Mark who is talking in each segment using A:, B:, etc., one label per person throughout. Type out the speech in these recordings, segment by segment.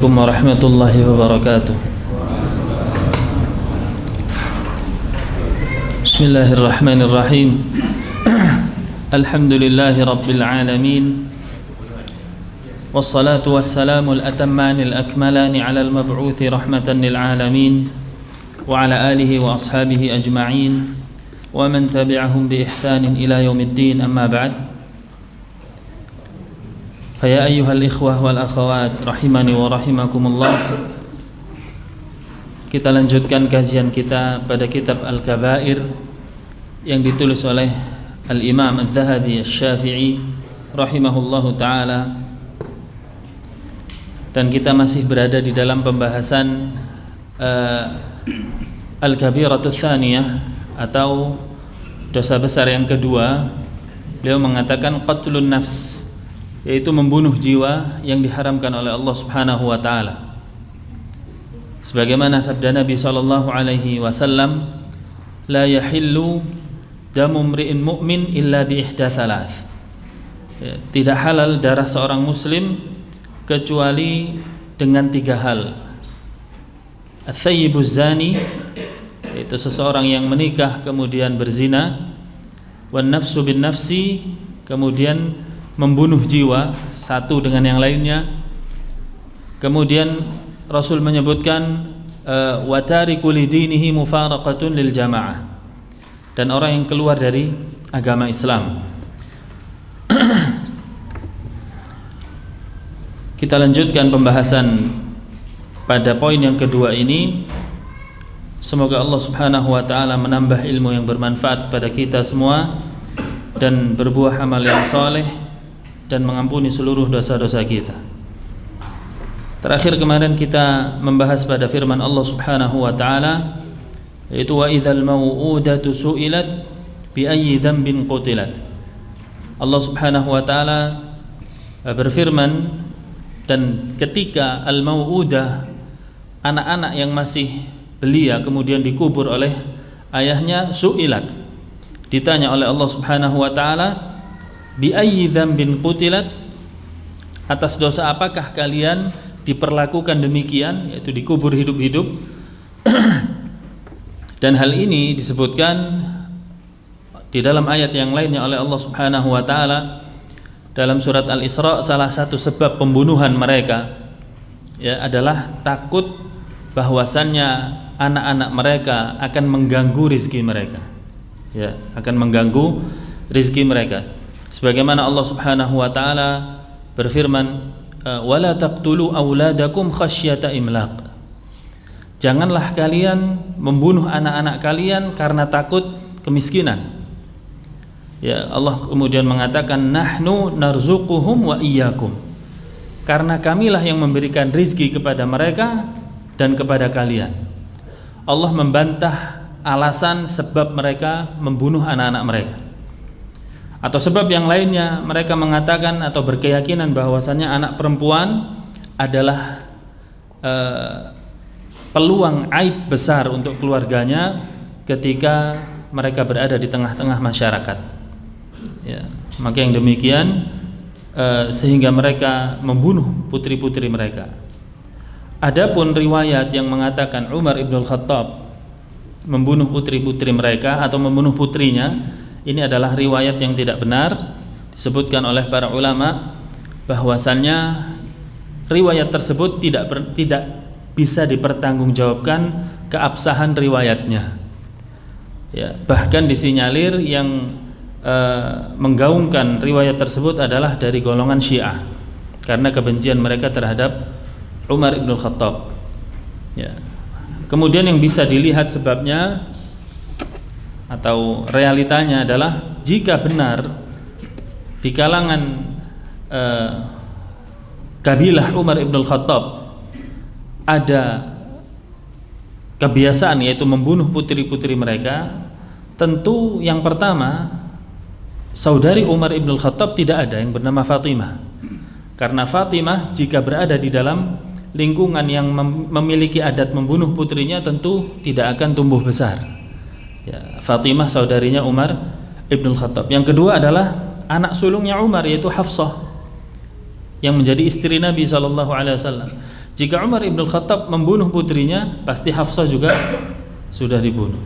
A: Assalamualaikum warahmatullahi wabarakatuh. Bismillahirrahmanirrahim. Alhamdulillahi rabbil alamin. Wassalatu wassalamu al-atammani al-akmalani ala al-mab'uthi rahmatan lil alamin wa ala alihi wa ashabihi ajma'in wa man tabi'ahum bi ihsanin ila yaumiddin, amma ba'd. Faya ayyuhal ikhwah wal akhawat rahimani wa rahimakumullah. Kita lanjutkan kajian kita pada kitab Al-Kabair yang ditulis oleh Al-Imam Al-Dhahabi Asy-Syafi'i rahimahullahu ta'ala. Dan kita masih berada di dalam pembahasan Al-Kabiratus Tsaniyah, atau dosa besar yang kedua. Beliau mengatakan qatlun nafs, yaitu membunuh jiwa yang diharamkan oleh Allah Subhanahu wa taala. Sebagaimana sabda Nabi sallallahu alaihi wasallam, la yahillu damu mri'in mu'min illa bi ihda thalath. Tidak halal darah seorang muslim kecuali dengan tiga hal. Ats-tsayyibuz zani, yaitu seseorang yang menikah kemudian berzina. Wan nafsu bin nafsi, kemudian membunuh jiwa satu dengan yang lainnya. Kemudian Rasul menyebutkan wa tariku lidinihi mufaraqatun lil jamaah, dan orang yang keluar dari agama Islam. Kita lanjutkan pembahasan pada poin yang kedua ini. Semoga Allah Subhanahu wa taala menambah ilmu yang bermanfaat kepada kita semua dan berbuah amal yang saleh dan mengampuni seluruh dosa-dosa kita. Terakhir kemarin kita membahas pada firman Allah Subhanahu wa taala, yaitu wa idzal mau'udatu su'ilat bi ayyi dzambin qutilat. Allah Subhanahu wa taala berfirman, dan ketika al-mau'udah, anak-anak yang masih belia kemudian dikubur oleh ayahnya, su'ilat, ditanya oleh Allah Subhanahu wa taala, bi ayyi dzambin qutilat, atas dosa apakah kalian diperlakukan demikian, yaitu dikubur hidup-hidup. Dan hal ini disebutkan di dalam ayat yang lainnya oleh Allah Subhanahu wa taala dalam surat Al-Isra. Salah satu sebab pembunuhan mereka adalah takut bahwasannya anak-anak mereka akan mengganggu rizki mereka, akan mengganggu rizki mereka. Sebagaimana Allah Subhanahu wa taala berfirman, wala taqtulu auladakum khasyata imlaq. Janganlah kalian membunuh anak-anak kalian karena takut kemiskinan. Allah kemudian mengatakan, nahnu narzuquhum wa iyyakum, karena kamilah yang memberikan rizki kepada mereka dan kepada kalian. Allah membantah alasan sebab mereka membunuh anak-anak mereka. Atau sebab yang lainnya, mereka mengatakan atau berkeyakinan bahwasannya anak perempuan adalah peluang aib besar untuk keluarganya ketika mereka berada di tengah-tengah masyarakat. Maka yang demikian sehingga mereka membunuh putri-putri mereka. Adapun riwayat yang mengatakan Umar ibn Khattab membunuh putri-putri mereka atau membunuh putrinya, ini adalah riwayat yang tidak benar. Disebutkan oleh para ulama bahwasannya riwayat tersebut tidak bisa dipertanggungjawabkan keabsahan riwayatnya. Bahkan disinyalir yang menggaungkan riwayat tersebut adalah dari golongan Syiah karena kebencian mereka terhadap Umar ibn Khattab. Kemudian yang bisa dilihat sebabnya atau realitanya adalah, jika benar di kalangan kabilah Umar ibn Khattab ada kebiasaan yaitu membunuh putri-putri mereka, tentu yang pertama, saudari Umar ibn Khattab tidak ada yang bernama Fatimah. Karena Fatimah jika berada di dalam lingkungan yang memiliki adat membunuh putrinya, tentu tidak akan tumbuh besar. Fatimah saudarinya Umar ibn Khattab. Yang kedua adalah anak sulungnya Umar, yaitu Hafsah, yang menjadi istri Nabi SAW. Jika Umar ibn Khattab membunuh putrinya, pasti Hafsah juga sudah dibunuh.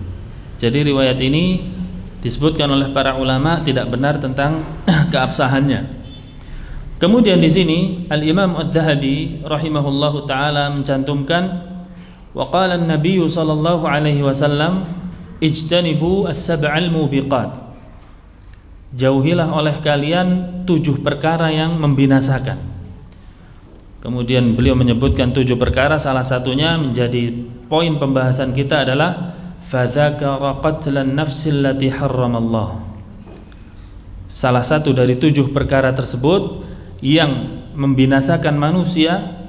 A: Jadi riwayat ini disebutkan oleh para ulama tidak benar tentang keabsahannya. Kemudian di sini Al-Imam Adz-Dzahabi rahimahullahu taala mencantumkan wa qala an-nabiy sallallahu alaihi wasallam ijtanibu as-sab'al mubiqat. Jauhilah oleh kalian 7 perkara yang membinasakan. Kemudian beliau menyebutkan 7 perkara, salah satunya menjadi poin pembahasan kita adalah fadzakara qatlan nafsil lati harramallah. Salah satu dari 7 perkara tersebut yang membinasakan manusia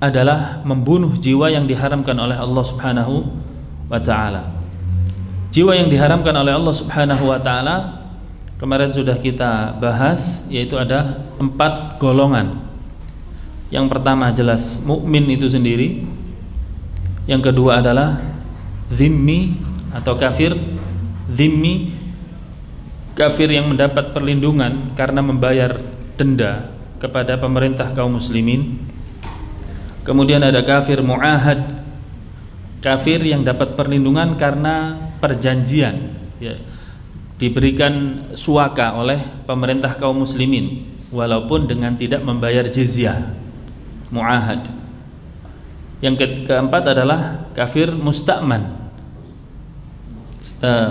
A: adalah membunuh jiwa yang diharamkan oleh Allah Subhanahu wa taala. Jiwa yang diharamkan oleh Allah Subhanahu wa taala kemarin sudah kita bahas, yaitu ada 4 golongan. Yang pertama jelas mukmin itu sendiri. Yang kedua adalah zimmi atau kafir. Zimmi, kafir yang mendapat perlindungan karena membayar denda kepada pemerintah kaum muslimin. Kemudian ada kafir mu'ahad, kafir yang dapat perlindungan karena perjanjian, ya, diberikan suaka oleh pemerintah kaum muslimin walaupun dengan tidak membayar jizyah, mu'ahad. Yang keempat adalah kafir musta'man,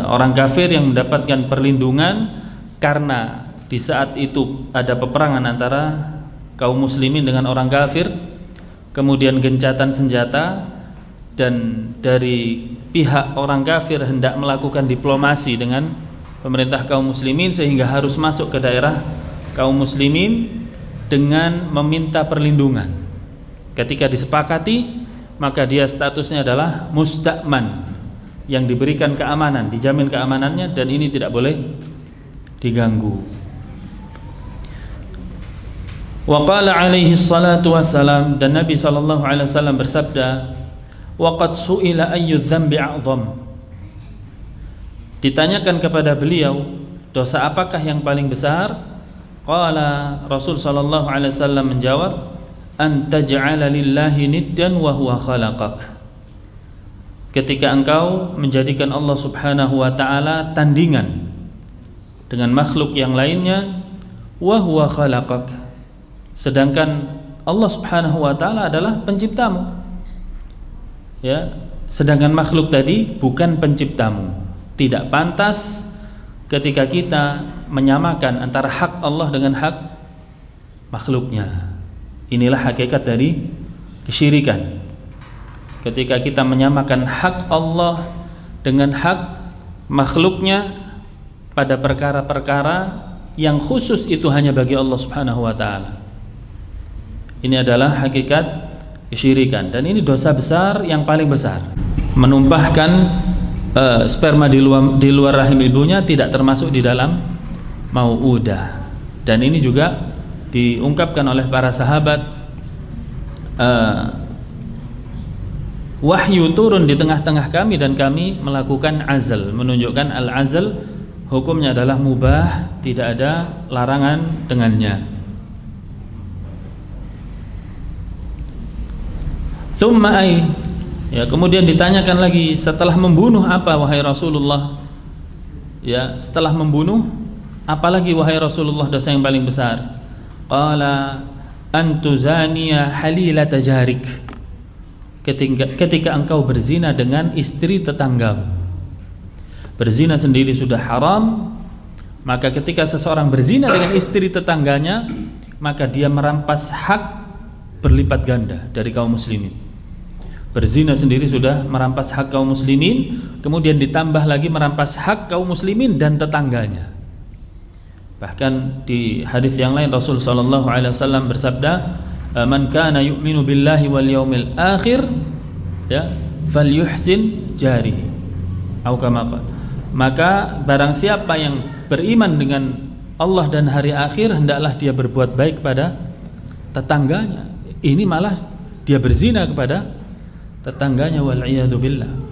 A: orang kafir yang mendapatkan perlindungan karena di saat itu ada peperangan antara kaum muslimin dengan orang kafir, kemudian gencatan senjata, dan dari pihak orang kafir hendak melakukan diplomasi dengan pemerintah kaum muslimin sehingga harus masuk ke daerah kaum muslimin dengan meminta perlindungan. Ketika disepakati, maka dia statusnya adalah musta'man, yang diberikan keamanan, dijamin keamanannya, dan ini tidak boleh diganggu. Wa qala alaihi salatu wassalam, dan Nabi sallallahu alaihi wasallam bersabda, wa qad su'ila ayyu dzambi a'zam. Ditanyakan kepada beliau, dosa apakah yang paling besar? Qala, Rasul sallallahu alaihi wasallam menjawab, an taj'ala lillahi niddan wa huwa khalaqak. Ketika engkau menjadikan Allah Subhanahu wa taala tandingan dengan makhluk yang lainnya, wa huwa khalaqak, sedangkan Allah Subhanahu wa taala adalah penciptamu. Ya, sedangkan makhluk tadi bukan penciptamu. Tidak pantas ketika kita menyamakan antara hak Allah dengan hak makhluknya. Inilah hakikat dari kesyirikan. Ketika kita menyamakan hak Allah dengan hak makhluknya pada perkara-perkara yang khusus itu hanya bagi Allah Subhanahu wa taala. Ini adalah hakikat kesyirikan, dan ini dosa besar yang paling besar. Menumpahkan sperma di luar rahim ibunya tidak termasuk di dalam mau'udah. Dan ini juga diungkapkan oleh para sahabat. Wahyu turun di tengah-tengah kami dan kami melakukan azal, menunjukkan al-azal hukumnya adalah mubah, tidak ada larangan dengannya. Thumma ay, ya, kemudian ditanyakan lagi, setelah membunuh apa wahai Rasulullah? Ya, setelah membunuh apalagi wahai Rasulullah dosa yang paling besar? Qala antuzaniya halilata jarik. Ketika engkau berzina dengan istri tetanggamu. Berzina sendiri sudah haram, maka ketika seseorang berzina dengan istri tetangganya, maka dia merampas hak berlipat ganda dari kaum muslimin. Berzina sendiri sudah merampas hak kaum muslimin, kemudian ditambah lagi merampas hak kaum muslimin dan tetangganya. Bahkan di hadis yang lain Rasul sallallahu alaihi wasallam bersabda, "Man kana yu'minu billahi wal yaumil akhir, ya, falyuhsin jarihi." Atau kama qala. Maka barang siapa yang beriman dengan Allah dan hari akhir, hendaklah dia berbuat baik pada tetangganya. Ini malah dia berzina kepada tetangganya, wal'iyadu billah.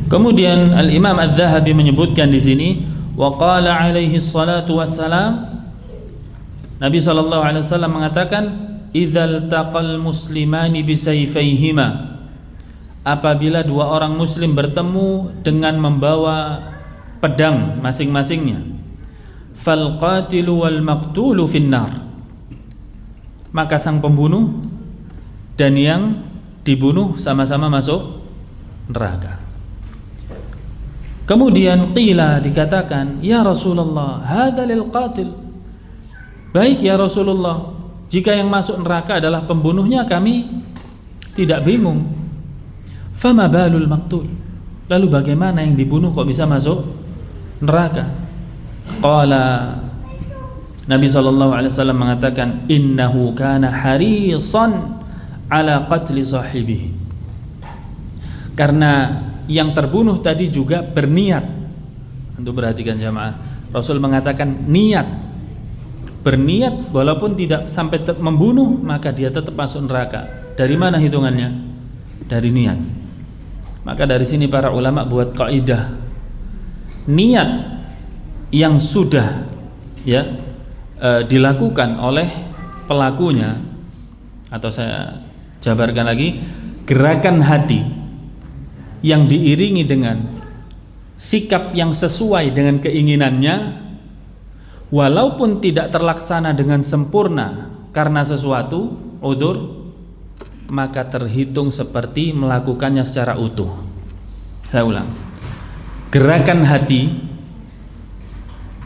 A: Kemudian Al-Imam Adz-Dzahabi menyebutkan di sini, wa qala alaihi salatu wassalam, Nabi SAW mengatakan, idzal taqal muslimani bisayfayhima, apabila dua orang muslim bertemu dengan membawa pedang masing-masingnya, fal qatilu wal maqtulu finnar, maka sang pembunuh dan yang dibunuh sama-sama masuk neraka. Kemudian qila, dikatakan, ya Rasulullah, hadza lil qatil. Baik ya Rasulullah, jika yang masuk neraka adalah pembunuhnya, kami tidak bingung. Fama balul maqtul, lalu bagaimana yang dibunuh kok bisa masuk neraka? Qala, Nabi SAW mengatakan, innahu kana harisan ala qatli sahibihi, karena yang terbunuh tadi juga berniat. Untuk perhatikan jamaah, Rasul mengatakan niat, berniat walaupun tidak sampai membunuh, maka dia tetap masuk neraka. Dari mana hitungannya? Dari niat. Maka dari sini para ulama buat kaidah, niat yang sudah dilakukan oleh pelakunya, atau saya jabarkan lagi, gerakan hati yang diiringi dengan sikap yang sesuai dengan keinginannya, walaupun tidak terlaksana dengan sempurna karena sesuatu udzur, maka terhitung seperti melakukannya secara utuh. Saya ulang, gerakan hati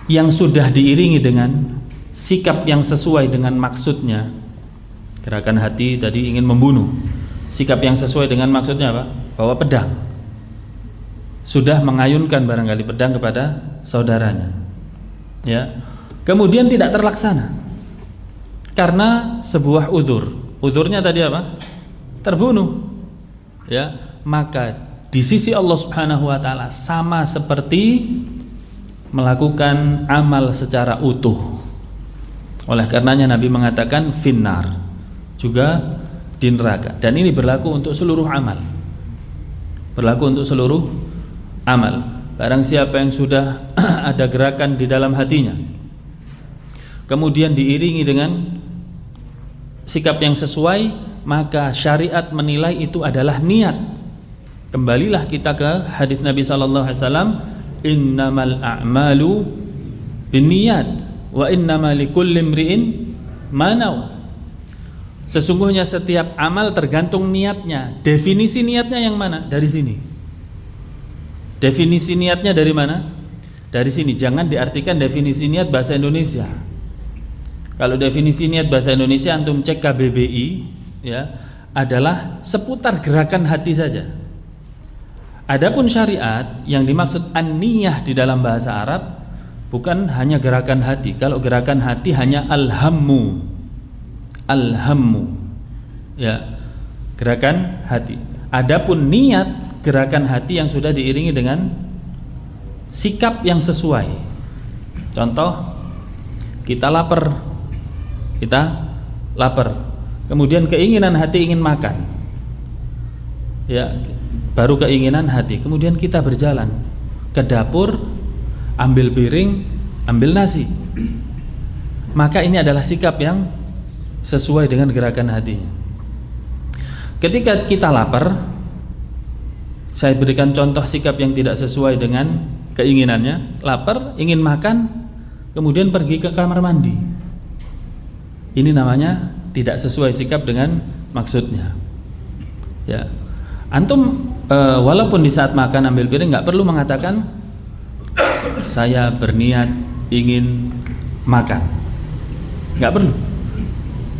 A: yang sudah diiringi dengan sikap yang sesuai dengan maksudnya. Gerakan hati tadi ingin membunuh, sikap yang sesuai dengan maksudnya apa? Bawa pedang, sudah mengayunkan barangkali pedang kepada saudaranya, ya. Kemudian tidak terlaksana karena sebuah udzur. Udzurnya tadi apa? Terbunuh, ya. Maka di sisi Allah Subhanahu wa taala sama seperti melakukan amal secara utuh. Oleh karenanya Nabi mengatakan finnar, juga di neraka. Dan ini berlaku untuk seluruh amal. Berlaku untuk seluruh amal. Barang siapa yang sudah ada gerakan di dalam hatinya, kemudian diiringi dengan sikap yang sesuai, maka syariat menilai itu adalah niat. Kembalilah kita ke hadis Nabi sallallahu alaihi wasallam, innamal a'malu binniyat wa innamal likulli imri'in ma nawa. Sesungguhnya setiap amal tergantung niatnya. Definisi niatnya yang mana? Dari sini. Definisi niatnya dari mana? Dari sini. Jangan diartikan definisi niat bahasa Indonesia. Kalau definisi niat bahasa Indonesia antum cek KBBI, ya, adalah seputar gerakan hati saja. Adapun syariat yang dimaksud an-niyah di dalam bahasa Arab bukan hanya gerakan hati. Kalau gerakan hati hanya al-hammu, ya, gerakan hati. Adapun niat, gerakan hati yang sudah diiringi dengan sikap yang sesuai. Contoh, kita lapar, kemudian keinginan hati ingin makan, ya, baru keinginan hati, kemudian kita berjalan ke dapur, ambil piring, ambil nasi, maka ini adalah sikap yang sesuai dengan gerakan hatinya. Ketika kita lapar, saya berikan contoh sikap yang tidak sesuai dengan keinginannya. Lapar, ingin makan, kemudian pergi ke kamar mandi, ini namanya tidak sesuai sikap dengan maksudnya, ya. Antum walaupun di saat makan ambil piring nggak perlu mengatakan saya berniat ingin makan, nggak perlu.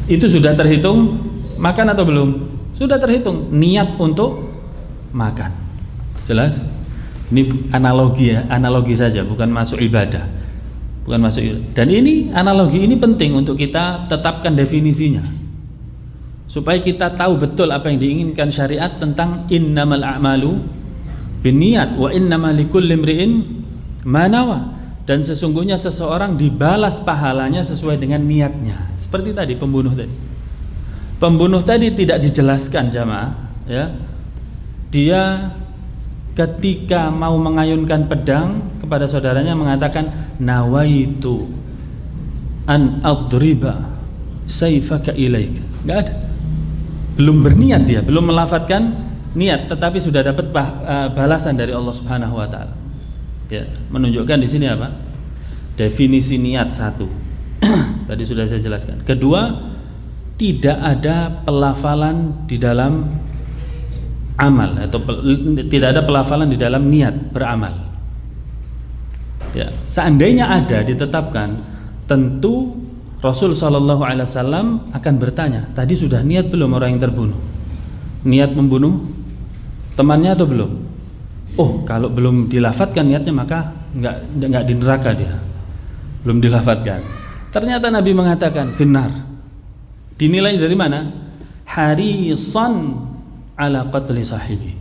A: Itu sudah terhitung makan atau belum? Sudah terhitung niat untuk makan. Jelas? Ini analogi, ya, analogi saja, bukan masuk ibadah, bukan masuk ibadah. Dan ini analogi ini penting untuk kita tetapkan definisinya, supaya kita tahu betul apa yang diinginkan syariat tentang innamal a'malu binniyat wa innamal likulli imri'in ma nawa. Dan sesungguhnya seseorang dibalas pahalanya sesuai dengan niatnya. Seperti tadi pembunuh tadi. Pembunuh tadi tidak dijelaskan jamaah, ya. Dia ketika mau mengayunkan pedang kepada saudaranya mengatakan nawaitu an adriba sayfaka ilaika. Enggak ada. Belum berniat dia, belum melafadzkan niat, tetapi sudah dapat balasan dari Allah Subhanahu wa taala. Ya, menunjukkan di sini apa? Definisi niat satu. Tadi sudah saya jelaskan. Kedua, tidak ada pelafalan di dalam amal atau tidak ada pelafalan di dalam niat beramal. Ya, seandainya ada ditetapkan, tentu Rasul Shallallahu Alaihi Wasallam akan bertanya, tadi sudah niat belum orang yang terbunuh? Niat membunuh temannya atau belum? Oh, kalau belum dilafatkan niatnya maka nggak di neraka dia. Belum dilafatkan. Ternyata Nabi mengatakan finnar. Dinilai dari mana? Harisan ala qatli sahibi.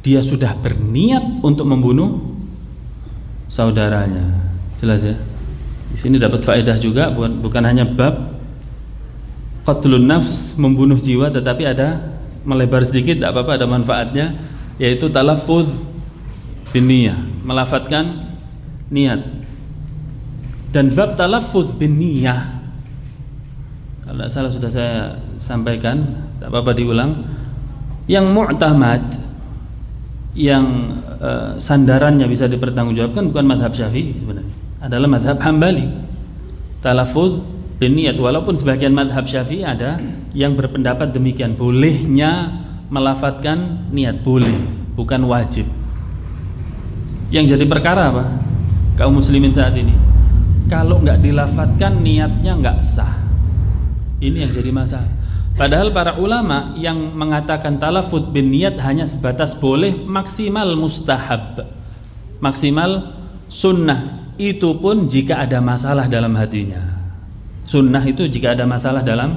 A: Dia sudah berniat untuk membunuh saudaranya. Jelas ya? Di sini dapat faedah juga, bukan hanya bab qatlun nafs, membunuh jiwa, tetapi ada melebar sedikit, tidak apa-apa, ada manfaatnya, yaitu talaffuz bin niyah, melafatkan niat. Dan bab talaffuz bin niyah, kalau tidak salah sudah saya sampaikan, tidak apa-apa diulang. Yang mu'tamad, yang sandarannya bisa dipertanggungjawabkan bukan madhab Syafi'i sebenarnya, adalah madhab Hambali. Talaffuz bin niyat, walaupun sebagian madhab Syafi'i ada yang berpendapat demikian, bolehnya melafatkan niat, boleh, bukan wajib. Yang jadi perkara apa? Kaum muslimin saat ini, kalau nggak dilafatkan niatnya nggak sah. Ini yang jadi masalah. Padahal para ulama yang mengatakan talaffuz bin niyat hanya sebatas boleh, maksimal mustahab, maksimal sunnah. Itu pun jika ada masalah dalam hatinya. Sunnah itu jika ada masalah dalam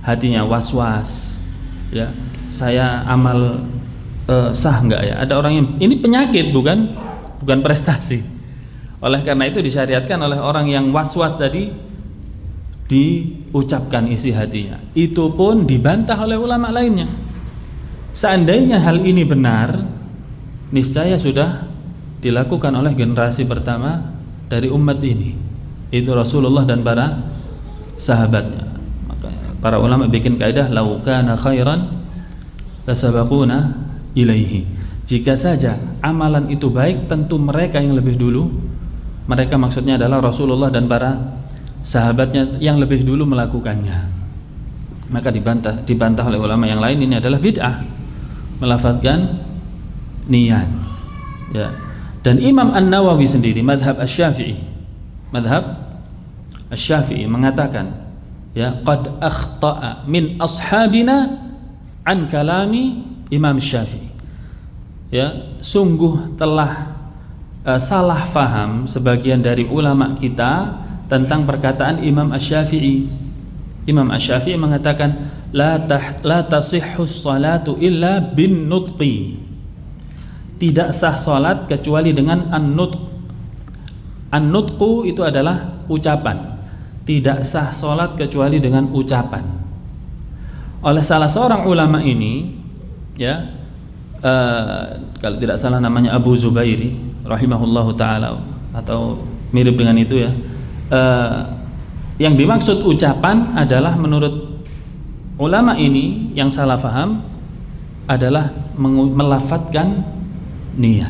A: hatinya, was-was, ya, saya amal sah enggak ya? Ada orang yang ini penyakit, bukan prestasi. Oleh karena itu disyariatkan oleh orang yang was-was tadi diucapkan isi hatinya. Itu pun dibantah oleh ulama lainnya. Seandainya hal ini benar, niscaya sudah dilakukan oleh generasi pertama dari umat ini, itu Rasulullah dan para sahabatnya. Maka para ulama bikin kaidah, lau kana khairan lasabaquna ilaihi. Jika saja amalan itu baik, tentu mereka yang lebih dulu, mereka maksudnya adalah Rasulullah dan para sahabatnya yang lebih dulu melakukannya. Maka dibantah oleh ulama yang lain, ini adalah bid'ah, melafadzkan niat, ya. Dan Imam An-Nawawi sendiri, madhab Asy-Syafi'i mengatakan, ya, qad akhta'a min ashabina an kalami Imam Syafi'i. Ya, sungguh telah salah faham sebagian dari ulama kita tentang perkataan Imam Asy-Syafi'i. Imam Asy-Syafi'i mengatakan la tasihhu sholatu illa bin nutqi. Tidak sah salat kecuali dengan an-nutq. An-nutqu itu adalah ucapan. Tidak sah salat kecuali dengan ucapan. Oleh salah seorang ulama ini, ya, kalau tidak salah namanya Abu Zubairi rahimahullahu taala atau mirip dengan itu, ya. Yang dimaksud ucapan adalah menurut ulama ini yang salah faham adalah melafatkan niat.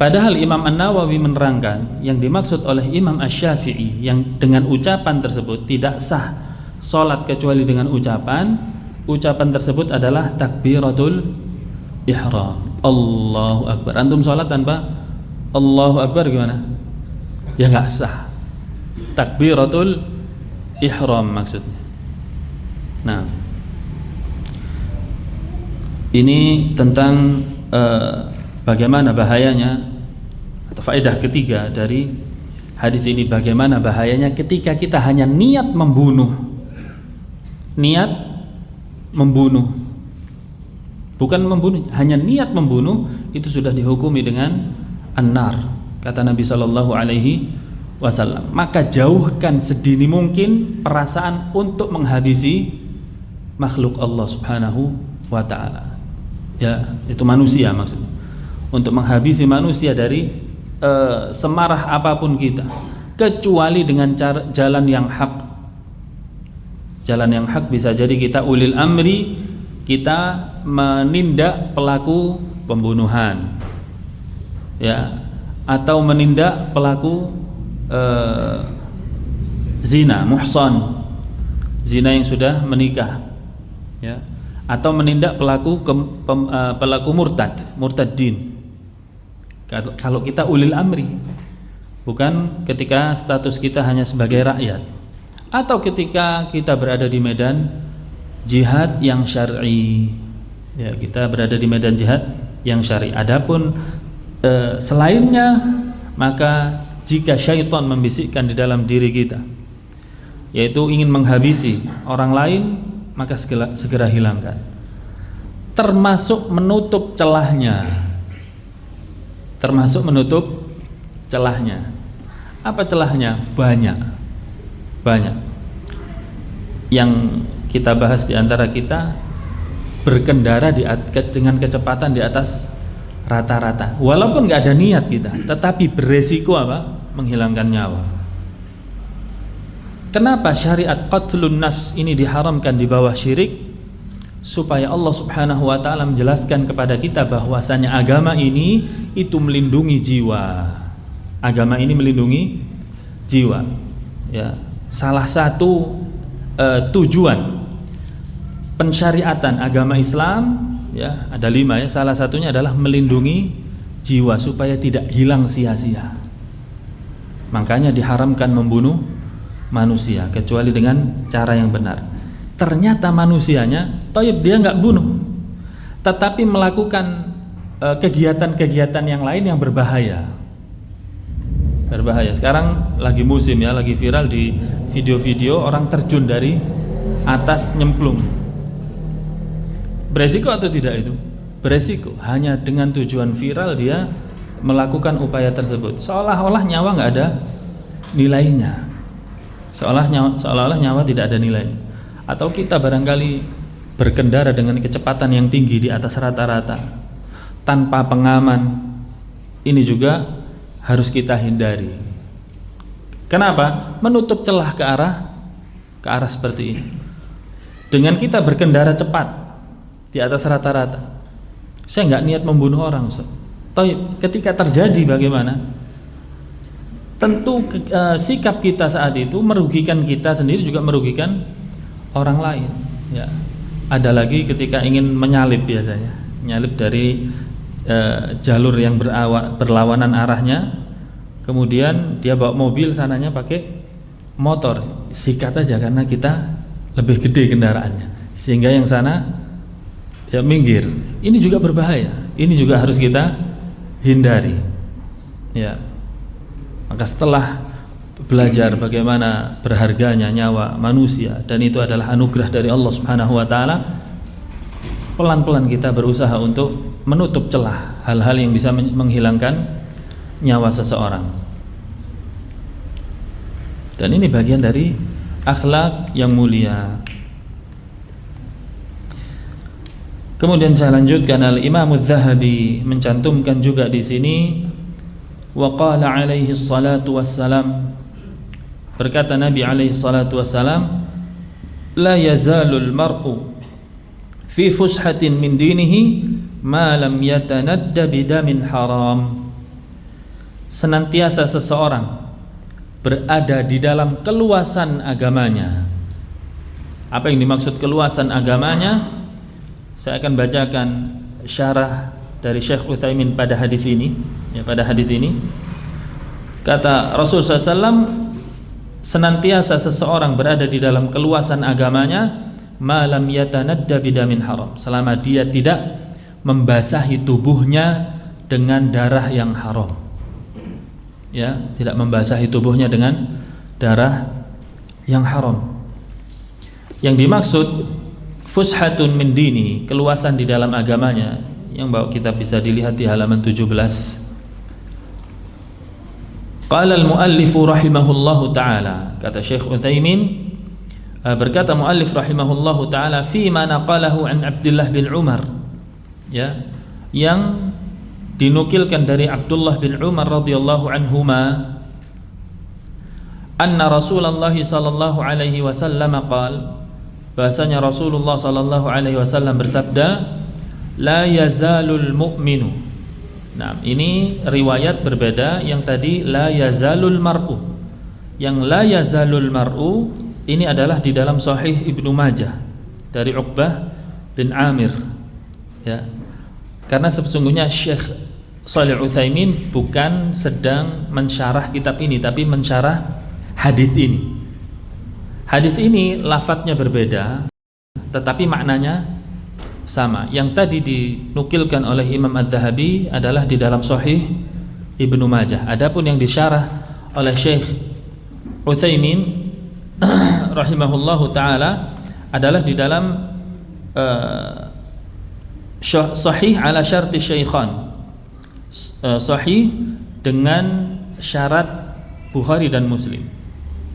A: Padahal Imam An-Nawawi menerangkan yang dimaksud oleh Imam Asy-Syafi'i yang dengan ucapan tersebut tidak sah salat kecuali dengan ucapan. Ucapan tersebut adalah takbiratul ihram. Allahu Akbar. Antum salat tanpa Allahu Akbar gimana? Ya nggak sah. Takbiratul ihram maksudnya. Nah, ini tentang bagaimana bahayanya, atau faedah ketiga dari hadis ini, bagaimana bahayanya ketika kita hanya niat membunuh, bukan membunuh, hanya niat membunuh, itu sudah dihukumi dengan an-nar, kata Nabi Shallallahu Alaihi Wasallam. Maka jauhkan sedini mungkin perasaan untuk menghabisi makhluk Allah Subhanahu wa Ta'ala. Ya, itu manusia maksudnya. Untuk menghabisi manusia dari semarah apapun kita. kecuali dengan jalan yang hak. Jalan yang hak bisa jadi kita ulil amri, kita menindak pelaku pembunuhan, ya, atau menindak pelaku zina, muhsan, zina yang sudah menikah, ya, atau menindak pelaku pelaku murtadin. Kalau kita ulil amri, bukan ketika status kita hanya sebagai rakyat, atau ketika kita berada di medan jihad yang syar'i, ya, kita berada di medan jihad yang syar'i. Adapun selainnya, maka jika syaitan membisikkan di dalam diri kita, yaitu ingin menghabisi orang lain, maka segera hilangkan, termasuk menutup celahnya. Termasuk menutup celahnya. Apa celahnya? Banyak. Yang kita bahas di antara kita berkendara dengan kecepatan di atas rata-rata, walaupun nggak ada niat kita, tetapi beresiko apa? Menghilangkan nyawa. Kenapa syariat qatlun nafs ini diharamkan di bawah syirik? Supaya Allah Subhanahu wa taala menjelaskan kepada kita bahwasanya agama ini itu melindungi jiwa. Agama ini melindungi jiwa. Ya, salah satu tujuan pensyariatan agama Islam, ya, ada 5, ya. Salah satunya adalah melindungi jiwa supaya tidak hilang sia-sia. Makanya diharamkan membunuh manusia kecuali dengan cara yang benar. Ternyata manusianya, toib dia nggak bunuh, tetapi melakukan kegiatan-kegiatan yang lain yang berbahaya. Sekarang lagi musim, ya, lagi viral di video-video orang terjun dari atas nyemplung. Beresiko atau tidak itu? Beresiko. Hanya dengan tujuan viral dia melakukan upaya tersebut, seolah-olah nyawa nggak ada nilainya, seolah-olah nyawa tidak ada nilainya. Atau kita barangkali berkendara dengan kecepatan yang tinggi di atas rata-rata tanpa pengaman, ini juga harus kita hindari. Kenapa? Menutup celah ke arah seperti ini. Dengan kita berkendara cepat di atas rata-rata, saya nggak niat membunuh orang, tapi ketika terjadi bagaimana? Tentu sikap kita saat itu merugikan kita sendiri, juga merugikan orang lain, ya. Ada lagi ketika ingin menyalip, biasanya nyalip dari jalur yang berlawanan arahnya, kemudian dia bawa mobil, sananya pakai motor, sikat aja karena kita lebih gede kendaraannya, sehingga yang sana ya minggir. Ini juga berbahaya, ini juga harus kita hindari, ya. Maka setelah belajar bagaimana berharganya nyawa manusia, dan itu adalah anugerah dari Allah Subhanahu wa taala, pelan-pelan kita berusaha untuk menutup celah hal-hal yang bisa menghilangkan nyawa seseorang. Dan ini bagian dari akhlak yang mulia. Kemudian saya lanjutkan, Al-Imam Adz-Dzahabi mencantumkan juga di sini, wa qala alaihi salatu wassalam, berkata Nabi alaihi salatu wassalam, la yazalul mar'u fi fushatin min dinihi ma lam yatanadda bidamin haram. Senantiasa seseorang berada di dalam keluasan agamanya. Apa yang dimaksud keluasan agamanya? Saya akan bacakan syarah dari Syekh Utsaimin pada hadis ini, ya, pada hadis ini. Kata Rasulullah SAW, senantiasa seseorang berada di dalam keluasan agamanya malam yatanadda bidamin haram, selama dia tidak membasahi tubuhnya dengan darah yang haram, ya, tidak membasahi tubuhnya dengan darah yang haram. Yang dimaksud fushatun min dini, keluasan di dalam agamanya, yang bawa kitab bisa dilihat di halaman 17. Qala al-muallif rahimahullahu ta'ala, kata Syekh Utsaimin, berkata muallif rahimahullahu ta'ala, fi ma naqalahu an Abdullah bin Umar, ya, yang dinukilkan dari Abdullah bin Umar radhiyallahu anhuma, anna Rasulullah sallallahu alaihi wasallam qala, bahasanya Rasulullah sallallahu alaihi wasallam bersabda, la yazalul mu'minu. Nah, ini riwayat berbeda. Yang tadi la yazalul mar'u. Yang la yazalul mar'u ini adalah di dalam Sahih Ibnu Majah dari Uqbah bin Amir, ya. Karena sesungguhnya Syekh Shalih Utsaimin bukan sedang mensyarah kitab ini, tapi mensyarah hadis ini. Hadis ini lafadznya berbeda, tetapi maknanya sama. Yang tadi dinukilkan oleh Imam Adz-Dzahabi adalah di dalam Sahih Ibnu Majah. Adapun yang disyarah oleh Syekh Utsaimin rahimahullahu taala adalah di dalam Sahih ala syarti syaikhan, sahih dengan syarat Bukhari dan Muslim,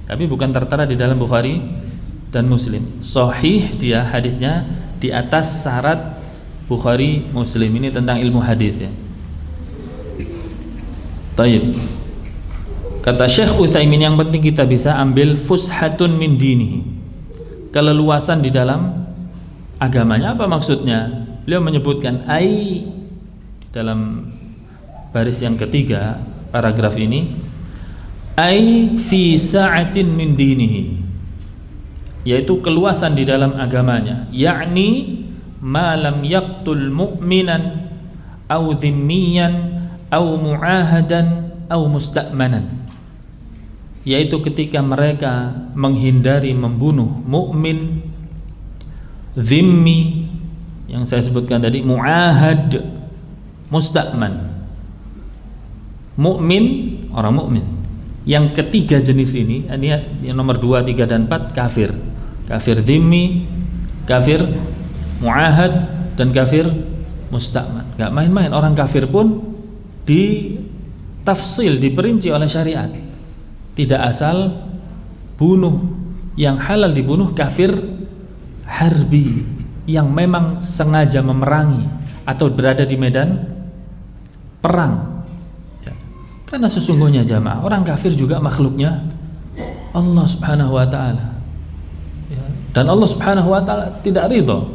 A: tapi bukan tertera di dalam Bukhari dan Muslim. Sahih dia hadisnya di atas syarat Bukhari Muslim. Ini tentang ilmu hadis, ya. Taib. Kata Syekh Utsaimin, yang penting kita bisa ambil fushatun min dinihi, keleluasan di dalam agamanya. Apa maksudnya? Beliau menyebutkan ai dalam baris yang ketiga paragraf ini, ai fi sa'atin min dinihi, yaitu keluasan di dalam agamanya, yakni ma lam yaqtul mu'minan au dhimmiyan au mu'ahadan au musta'manan, yaitu ketika mereka menghindari membunuh mukmin, dhimmi yang saya sebutkan tadi, mu'ahad, musta'man. Mukmin, orang mukmin. Yang ketiga jenis ini yang nomor 2, 3 dan 4 kafir. Kafir dhimmi, kafir mu'ahad, dan kafir musta'man. Enggak main-main. Orang kafir pun ditafsil, diperinci oleh syariat. Tidak asal bunuh. Yang halal dibunuh kafir harbi, yang memang sengaja memerangi atau berada di medan perang, ya. Karena sesungguhnya jamaah, orang kafir juga makhluknya Allah subhanahu wa ta'ala, ya. Dan Allah subhanahu wa ta'ala tidak ridha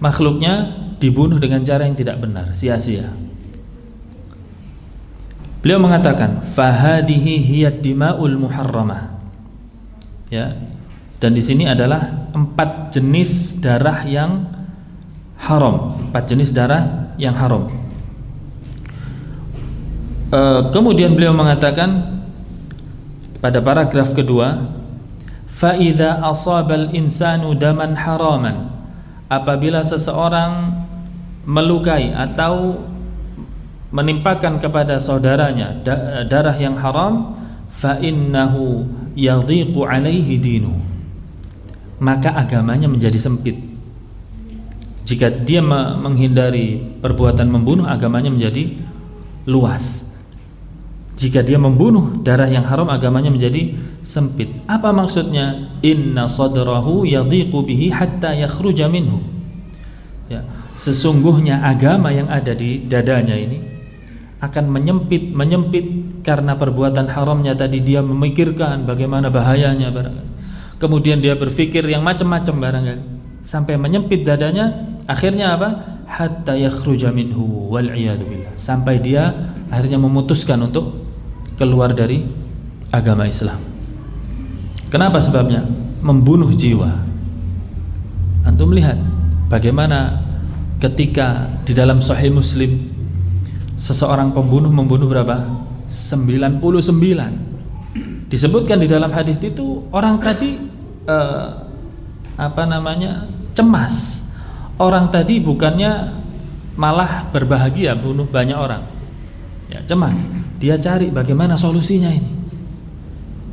A: makhluknya dibunuh dengan cara yang tidak benar, sia-sia. Beliau mengatakan fahadihi hiyad dima'ul muharramah, ya. Dan di sini adalah 4 jenis darah yang haram, 4 jenis darah yang haram. Kemudian beliau mengatakan pada paragraf kedua, fa idza asabal insanu daman haraman, apabila seseorang melukai atau menimpakan kepada saudaranya darah yang haram, fa innahu yadhiqu alaihi dinu, maka agamanya menjadi sempit. Jika dia menghindari perbuatan membunuh, agamanya menjadi luas. Jika dia membunuh darah yang haram, agamanya menjadi sempit. Apa maksudnya? Inna sadrahu yadhiqu bihi hatta yakhruja minhu, ya, sesungguhnya agama yang ada di dadanya ini akan menyempit karena perbuatan haramnya tadi. Dia memikirkan bagaimana bahayanya barangkali, kemudian dia berpikir yang macam-macam barangkali, sampai menyempit dadanya. Akhirnya apa? Hatta yakhruja minhu wal iyadu billah, sampai dia akhirnya memutuskan untuk keluar dari agama Islam. Kenapa sebabnya? Membunuh jiwa. Antum lihat bagaimana ketika di dalam Sahih Muslim seseorang pembunuh membunuh berapa? 99. Disebutkan di dalam hadis itu orang tadi cemas. Orang tadi bukannya malah berbahagia bunuh banyak orang, ya, cemas. Dia cari bagaimana solusinya ini.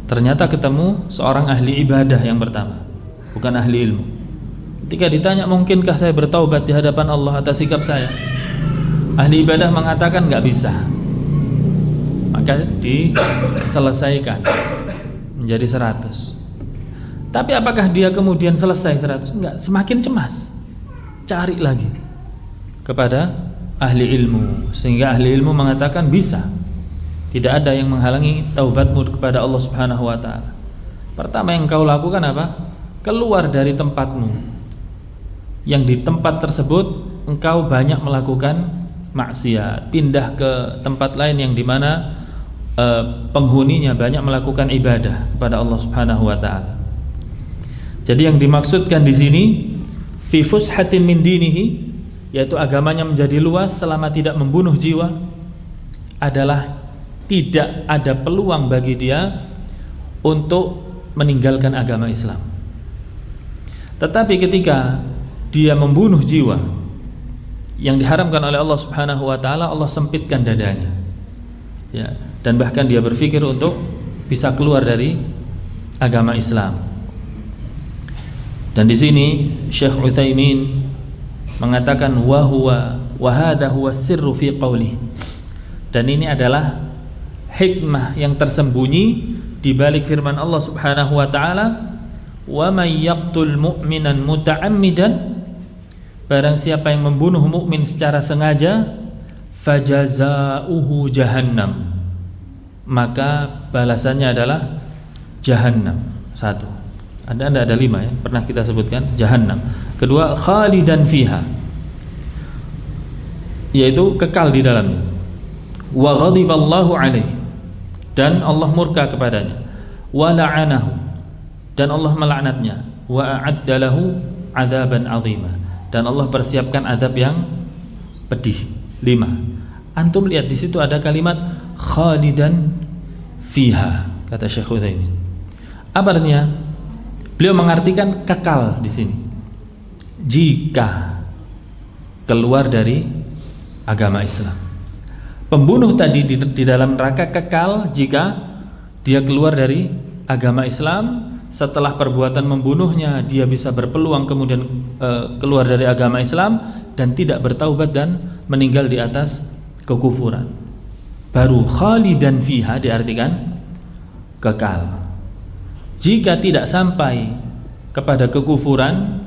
A: Ternyata ketemu seorang ahli ibadah yang pertama, bukan ahli ilmu. Ketika ditanya, mungkinkah saya bertaubat di hadapan Allah atas sikap saya? Ahli ibadah mengatakan nggak bisa. Maka diselesaikan menjadi 100. Tapi apakah dia kemudian selesai 100? Enggak, semakin cemas. Cari lagi kepada ahli ilmu, sehingga ahli ilmu mengatakan bisa. Tidak ada yang menghalangi taubatmu kepada Allah Subhanahu wa taala. Pertama yang kau lakukan apa? Keluar dari tempatmu, yang di tempat tersebut engkau banyak melakukan maksiat, pindah ke tempat lain yang dimana penghuninya banyak melakukan ibadah kepada Allah Subhanahu wa taala. Jadi yang dimaksudkan di sini fi fushatin min dinihi, yaitu agamanya menjadi luas selama tidak membunuh jiwa, adalah tidak ada peluang bagi dia untuk meninggalkan agama Islam. Tetapi ketika dia membunuh jiwa yang diharamkan oleh Allah Subhanahu wa taala, Allah sempitkan dadanya. Ya, dan bahkan dia berpikir untuk bisa keluar dari agama Islam. Dan di sini Syekh Utsaimin mengatakan wa hadha huwa sirru fi qawli. Dan ini adalah hikmah yang tersembunyi di balik firman Allah Subhanahu wa taala, wa may yaqtul mu'minan muta'ammidan, barang siapa yang membunuh mukmin secara sengaja, fajazauhu jahannam, maka balasannya adalah jahannam. Satu, ada 5 ya, pernah kita sebutkan jahannam. Kedua, khalidan fiha, yaitu kekal di dalamnya. Wa ghadiballahu alaihi, dan Allah murka kepadanya. Wa la'anahu, dan Allah melaknatnya. Wa a'adda lahu 'adzaban 'azima, dan Allah persiapkan azab yang pedih. 5. Antum lihat di situ ada kalimat khalidan fiha, kata Syekh Utsaimin. Apa artinya? Beliau mengartikan kekal di sini. Jika keluar dari agama Islam, pembunuh tadi di dalam neraka kekal jika dia keluar dari agama Islam. Setelah perbuatan membunuhnya, dia bisa berpeluang kemudian keluar dari agama Islam dan tidak bertaubat dan meninggal di atas kekufuran. Baru khalidan fiha diartikan kekal. Jika tidak sampai kepada kekufuran,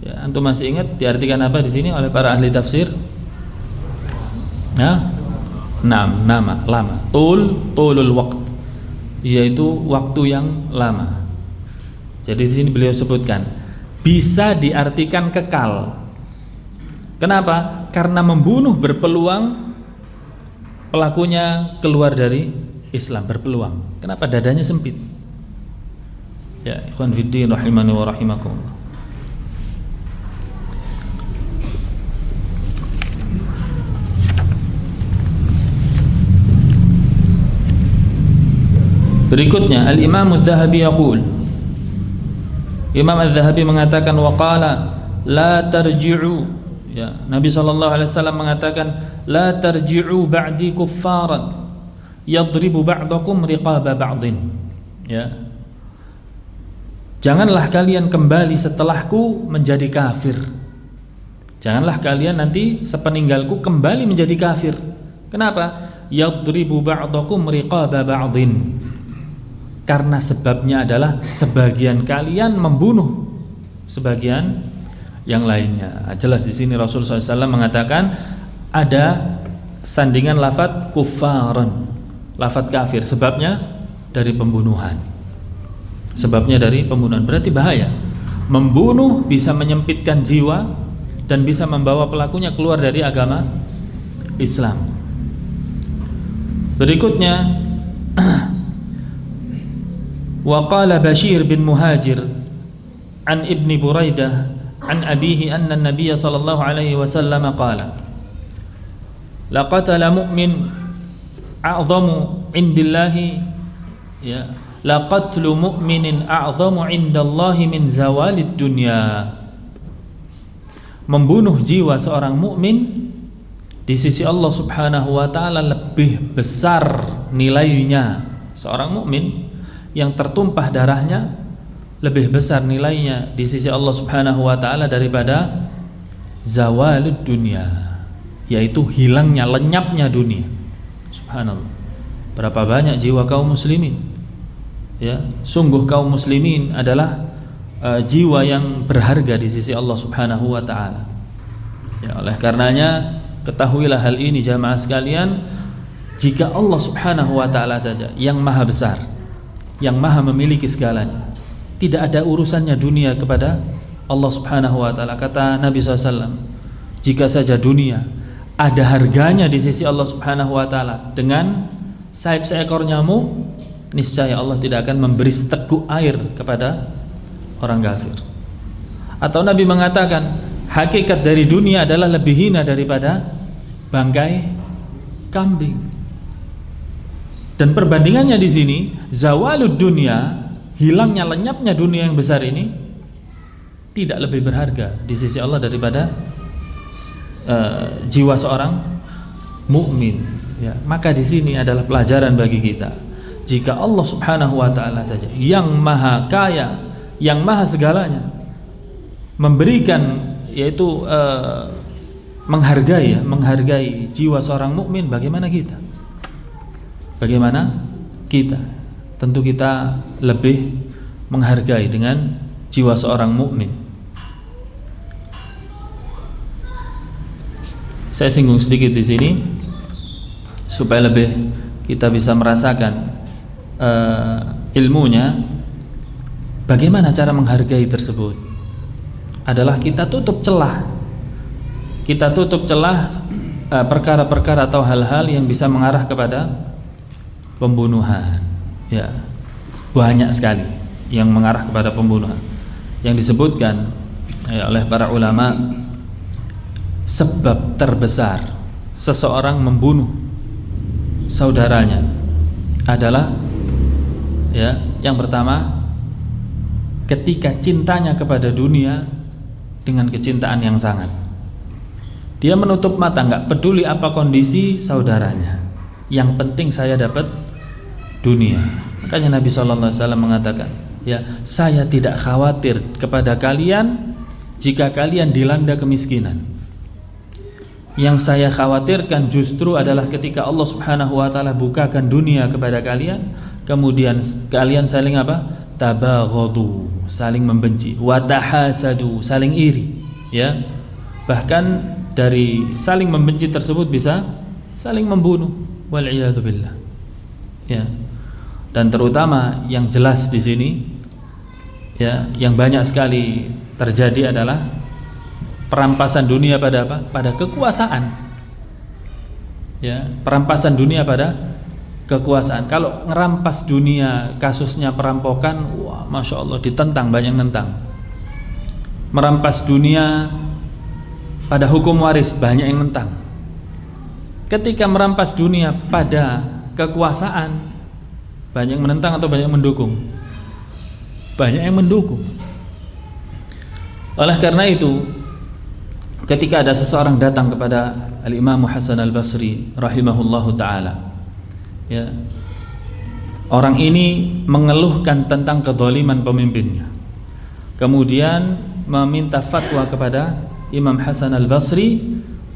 A: ya, antum masih ingat diartikan apa di sini oleh para ahli tafsir? Ya, lama. Tulul waqt, yaitu waktu yang lama. Jadi di sini beliau sebutkan bisa diartikan kekal. Kenapa? Karena membunuh berpeluang pelakunya keluar dari Islam, berpeluang. Kenapa? Dadanya sempit. Ya, ikhwan fiddin rahimani wa rahimakumullah. Berikutnya Al-Imam Adz-Dzahabi yaqul, Imam Adz-Dzahabi mengatakan waqala la tarji'u, ya, Nabi sallallahu alaihi wasallam mengatakan la tarji'u ba'di kuffaran yadribu ba'dakum riqaba ba'din, ya, janganlah kalian kembali setelahku menjadi kafir. Janganlah kalian nanti sepeninggalku kembali menjadi kafir. Kenapa? Yadribu ba'dakum riqaba ba'din, karena sebabnya adalah sebagian kalian membunuh sebagian yang lainnya. Jelas di sini Rasulullah SAW mengatakan ada sandingan lafadz kuffaran, lafadz kafir, sebabnya dari pembunuhan. Sebabnya dari pembunuhan, berarti bahaya. Membunuh bisa menyempitkan jiwa dan bisa membawa pelakunya keluar dari agama Islam. Berikutnya wa qala Bashir bin Muhajir an Ibni Buraidah an abihi anna an-nabiy sallallahu alaihi wasallam qala la qatala mu'min a'zamu indillahi, ya, la qatlu mu'minin a'zamu indallahi min zawalid dunya. Membunuh jiwa seorang mukmin di sisi Allah Subhanahu wa taala lebih besar nilainya. Seorang mukmin yang tertumpah darahnya lebih besar nilainya di sisi Allah Subhanahu wa taala daripada zawalud dunya, yaitu hilangnya, lenyapnya dunia. Subhanallah. Berapa banyak jiwa kaum muslimin, ya, sungguh kaum muslimin adalah jiwa yang berharga di sisi Allah Subhanahu wa taala. Ya, oleh karenanya ketahuilah hal ini jamaah sekalian, jika Allah Subhanahu wa taala saja yang maha besar, yang maha memiliki segalanya. Tidak ada urusannya dunia kepada Allah Subhanahu wa taala. Kata Nabi SAW, jika saja dunia ada harganya di sisi Allah Subhanahu wa taala dengan sayap seekor nyamuk, niscaya Allah tidak akan memberi seteguk air kepada orang kafir. Atau Nabi mengatakan, hakikat dari dunia adalah lebih hina daripada bangkai kambing. Dan perbandingannya di sini, zawalud dunia, hilangnya lenyapnya dunia yang besar ini tidak lebih berharga di sisi Allah daripada jiwa seorang mukmin. Ya, maka di sini adalah pelajaran bagi kita. Jika Allah Subhanahu wa taala saja yang maha kaya, yang maha segalanya, memberikan yaitu menghargai jiwa seorang mukmin, bagaimana kita? Bagaimana kita? Tentu kita lebih menghargai dengan jiwa seorang mukmin. Saya singgung sedikit di sini supaya lebih kita bisa merasakan ilmunya. Bagaimana cara menghargai tersebut? Adalah kita tutup celah. Kita tutup celah perkara-perkara atau hal-hal yang bisa mengarah kepada pembunuhan. Ya, banyak sekali yang mengarah kepada pembunuhan. Yang disebutkan oleh para ulama, sebab terbesar seseorang membunuh saudaranya adalah yang pertama, ketika cintanya kepada dunia dengan kecintaan yang sangat. Dia menutup mata, nggak peduli apa kondisi saudaranya, yang penting saya dapat dunia. Makanya Nabi SAW mengatakan, saya tidak khawatir kepada kalian jika kalian dilanda kemiskinan. Yang saya khawatirkan justru adalah ketika Allah Subhanahu wa taala bukakan dunia kepada kalian, kemudian kalian saling apa? Tabaghadu, saling membenci, wa tahasadu, saling iri, ya. Bahkan dari saling membenci tersebut bisa saling membunuh, wal iyadu billah. Ya. Dan terutama yang jelas di sini, ya, yang banyak sekali terjadi adalah perampasan dunia pada apa? Pada kekuasaan. Ya, perampasan dunia pada kekuasaan. Kalau ngerampas dunia kasusnya perampokan, wah, masya Allah, ditentang, banyak nentang. Merampas dunia pada hukum waris, banyak yang nentang. Ketika merampas dunia pada kekuasaan, banyak yang menentang atau banyak yang mendukung? Banyak yang mendukung. Oleh karena itu, ketika ada seseorang datang kepada Al-Imam Hasan Al-Basri rahimahullahu ta'ala, ya, orang ini mengeluhkan tentang kezaliman pemimpinnya, kemudian meminta fatwa kepada Imam Hasan Al-Basri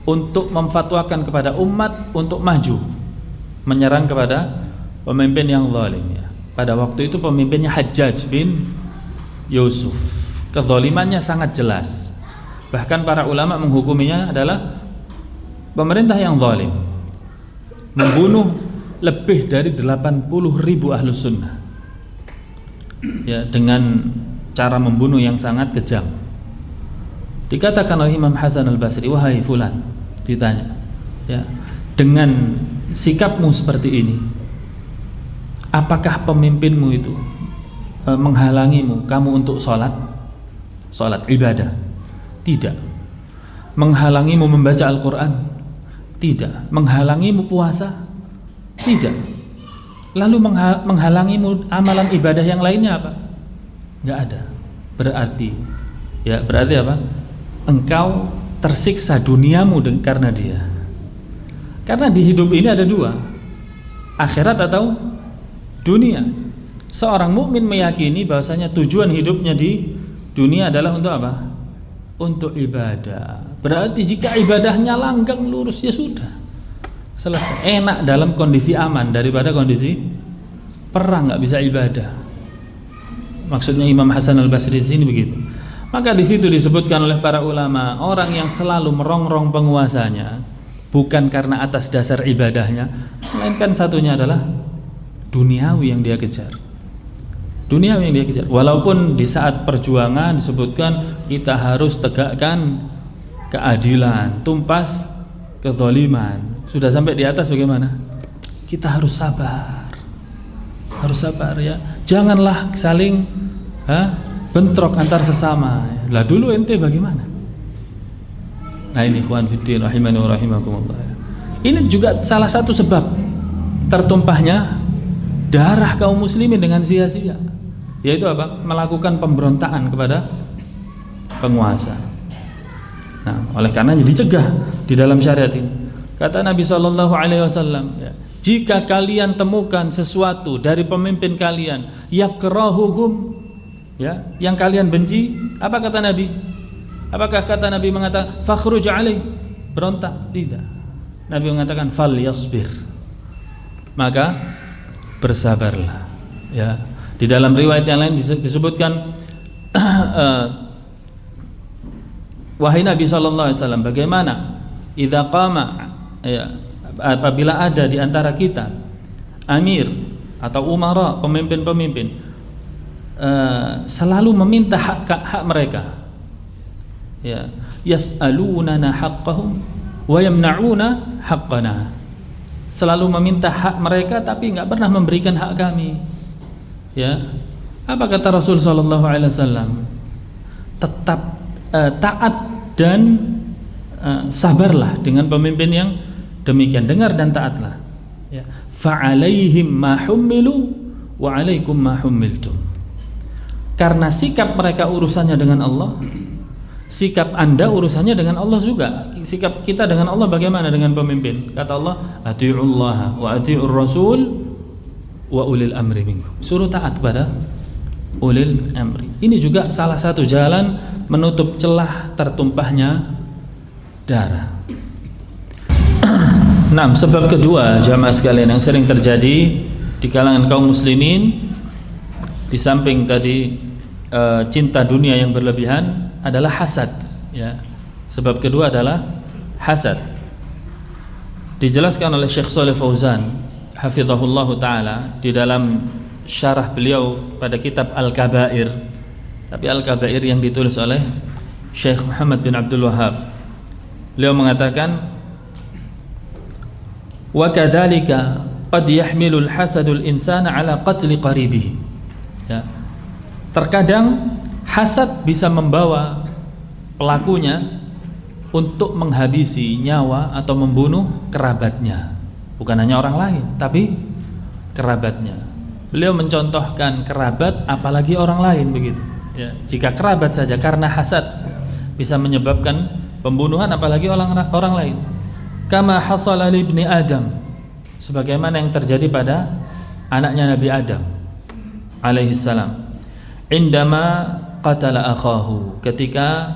A: untuk memfatwakan kepada umat untuk maju menyerang kepada pemimpin yang zalim, ya. Pada waktu itu pemimpinnya Hajjaj bin Yusuf, kezalimannya sangat jelas. Bahkan para ulama menghukuminya adalah pemerintah yang zalim, membunuh lebih dari 80.000 ahlus sunnah, ya, dengan cara membunuh yang sangat kejam. Dikatakan oleh Imam Hasan Al-Basri, wahai fulan, ditanya, ya, dengan sikapmu seperti ini, apakah pemimpinmu itu menghalangimu kamu untuk sholat ibadah? Tidak. Menghalangimu membaca Al-Quran? Tidak. Menghalangimu puasa? Tidak. Lalu menghalangimu amalan ibadah yang lainnya apa? Nggak ada. Berarti apa? Engkau tersiksa duniamu karena dia. Karena di hidup ini ada dua, akhirat atau dunia. Seorang mukmin meyakini bahwasanya tujuan hidupnya di dunia adalah untuk apa? Untuk ibadah. Berarti jika ibadahnya langgeng lurus, ya sudah, selesai. Enak dalam kondisi aman daripada kondisi perang, nggak bisa ibadah. Maksudnya Imam Hasan Al-Basri di sini begitu. Maka di situ disebutkan oleh para ulama, orang yang selalu merongrong penguasanya bukan karena atas dasar ibadahnya, melainkan satunya adalah duniawi yang dia kejar. dunia yang dia kejar. Walaupun di saat perjuangan disebutkan kita harus tegakkan keadilan, tumpas kezaliman. Sudah sampai di atas bagaimana? Kita harus sabar ya. Janganlah saling bentrok antar sesama. Lah dulu ente bagaimana? Nah ini ikhwan fiddin rahimani wa rahimakumullah. Ini juga salah satu sebab tertumpahnya darah kaum muslimin dengan sia-sia, yaitu apa? Melakukan pemberontakan kepada penguasa. Nah, oleh karena dicegah di dalam syariat ini. Kata Nabi SAW, ya, jika kalian temukan sesuatu dari pemimpin kalian yakrahuhum, ya, yang kalian benci, apa kata Nabi? Apakah kata Nabi mengatakan fakhruj alaih, berontak? Tidak. Nabi mengatakan fal yasbir, maka bersabarlah. Ya, di dalam riwayat yang lain disebutkan wahai Nabi SAW, bagaimana idza qama, ya, apabila ada di antara kita amir atau umara, pemimpin-pemimpin selalu meminta hak mereka, ya, yas'alunana haqqahum wa yamna'una haqqana, selalu meminta hak mereka tapi enggak pernah memberikan hak kami. Ya, apa kata Rasul sallallahu alaihi wasallam? Tetap taat dan sabarlah dengan pemimpin yang demikian, dengar dan taatlah. Ya, fa'alaihim ma hummilu wa 'alaikum ma hummiltum. Karena sikap mereka urusannya dengan Allah, sikap Anda urusannya dengan Allah juga. Sikap kita dengan Allah bagaimana dengan pemimpin? Kata Allah, atiullaha wa atiur rasul wa ulil amri minkum. Suruh taat kepada ulil amri. Ini juga salah satu jalan menutup celah tertumpahnya darah. Nah, sebab kedua jamaah sekalian yang sering terjadi di kalangan kaum muslimin, di samping tadi cinta dunia yang berlebihan, adalah hasad. Ya, sebab kedua adalah hasad. Dijelaskan oleh Syekh Shalih Fauzan hafizahullahu taala di dalam syarah beliau pada kitab Al-Kabair, tapi Al-Kabair yang ditulis oleh Syekh Muhammad bin Abdul Wahhab. Beliau mengatakan, wa kadzalika qad yahmilu al-hasadul insana ala qatli qaribihi. Ya, terkadang hasad bisa membawa pelakunya untuk menghabisi nyawa atau membunuh kerabatnya, bukan hanya orang lain tapi kerabatnya. Beliau mencontohkan kerabat, apalagi orang lain begitu. Ya, jika kerabat saja karena hasad bisa menyebabkan pembunuhan, apalagi orang lain. Kama hasala li ibni Adam, sebagaimana yang terjadi pada anaknya Nabi Adam alaihi salam, indama qatala akhahu, ketika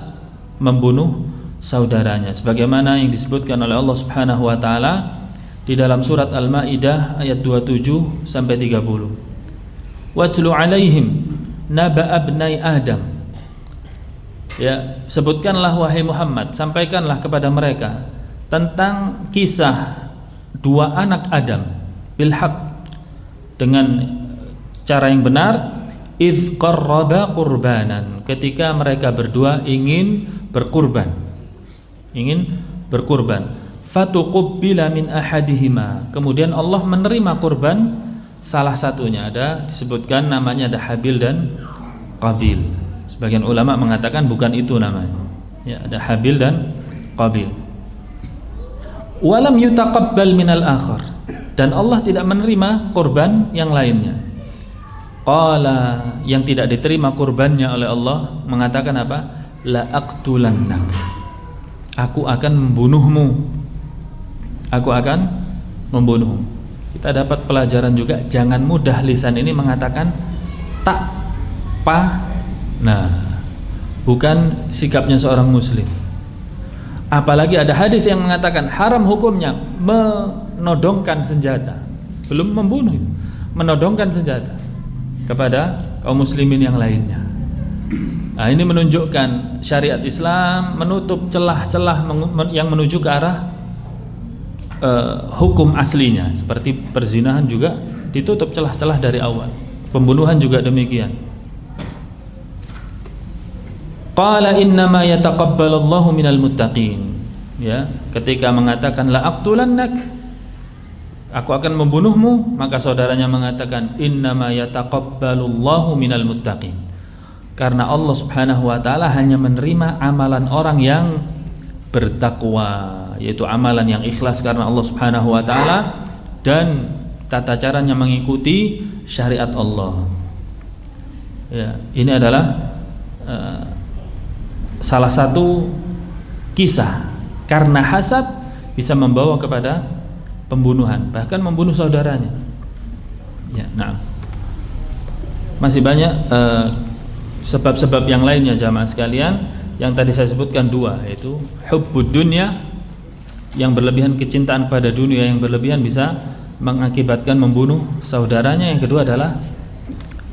A: membunuh saudaranya, sebagaimana yang disebutkan oleh Allah Subhanahu wa taala di dalam surat Al-Maidah ayat 27 sampai 30. Watlu alaihim naba abnai Adam. Ya, sebutkanlah wahai Muhammad, sampaikanlah kepada mereka tentang kisah dua anak Adam bil haq, dengan cara yang benar. Idz qarraba qurbanan, ketika mereka berdua ingin berkurban, fatuqubbila min ahadihima, kemudian Allah menerima kurban salah satunya. Ada disebutkan namanya, ada Habil dan Qabil. Sebagian ulama mengatakan bukan itu namanya, ya, ada Habil dan Qabil. Walam yutaqabbal minal akhar, dan Allah tidak menerima kurban yang lainnya. Qala, yang tidak diterima kurbannya oleh Allah, mengatakan apa? La aqtulannak, aku akan membunuhmu, aku akan membunuhmu. Kita dapat pelajaran juga, jangan mudah lisan ini mengatakan tak pa. Nah, bukan sikapnya seorang muslim. Apalagi ada hadis yang mengatakan haram hukumnya menodongkan senjata, belum membunuh, menodongkan senjata kepada kaum muslimin yang lainnya. Nah, ini menunjukkan syariat Islam menutup celah-celah yang menuju ke arah hukum aslinya. Seperti perzinahan juga ditutup celah-celah dari awal. pembunuhan juga demikian. Qala innama yataqabbalullahu minal muttaqin. Ya, ketika mengatakan la aqtulannak, aku akan membunuhmu, maka saudaranya mengatakan innama yataqabbalullahu minal muttaqin. Karena Allah Subhanahu wa taala hanya menerima amalan orang yang bertakwa, yaitu amalan yang ikhlas karena Allah Subhanahu wa taala dan tata caranya mengikuti syariat Allah. Ya, ini adalah salah satu kisah karena hasad bisa membawa kepada pembunuhan, bahkan membunuh saudaranya. Ya, nah, masih banyak sebab-sebab yang lainnya jamaah sekalian. Yang tadi saya sebutkan dua, yaitu hubbud dunya, yang berlebihan, kecintaan pada dunia yang berlebihan bisa mengakibatkan membunuh saudaranya. Yang kedua adalah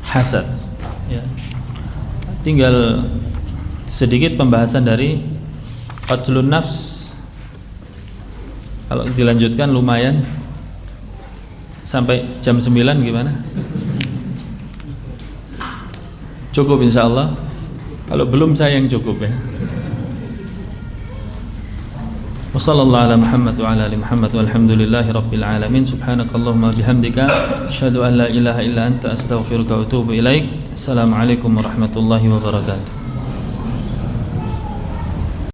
A: hasad. Ya. Tinggal sedikit pembahasan dari qatlun nafs. Kalau dilanjutkan lumayan sampai jam 9 gimana? Cukup insyaallah. Kalau belum saya yang cukup ya. Wassallallahu ala Muhammad wa ala ali Muhammad walhamdulillahi rabbil alamin. Subhanakallahumma bihamdika asyhadu an la ilaha illa anta astaghfiruka wa atubu ilaik. Assalamualaikum warahmatullahi wabarakatuh.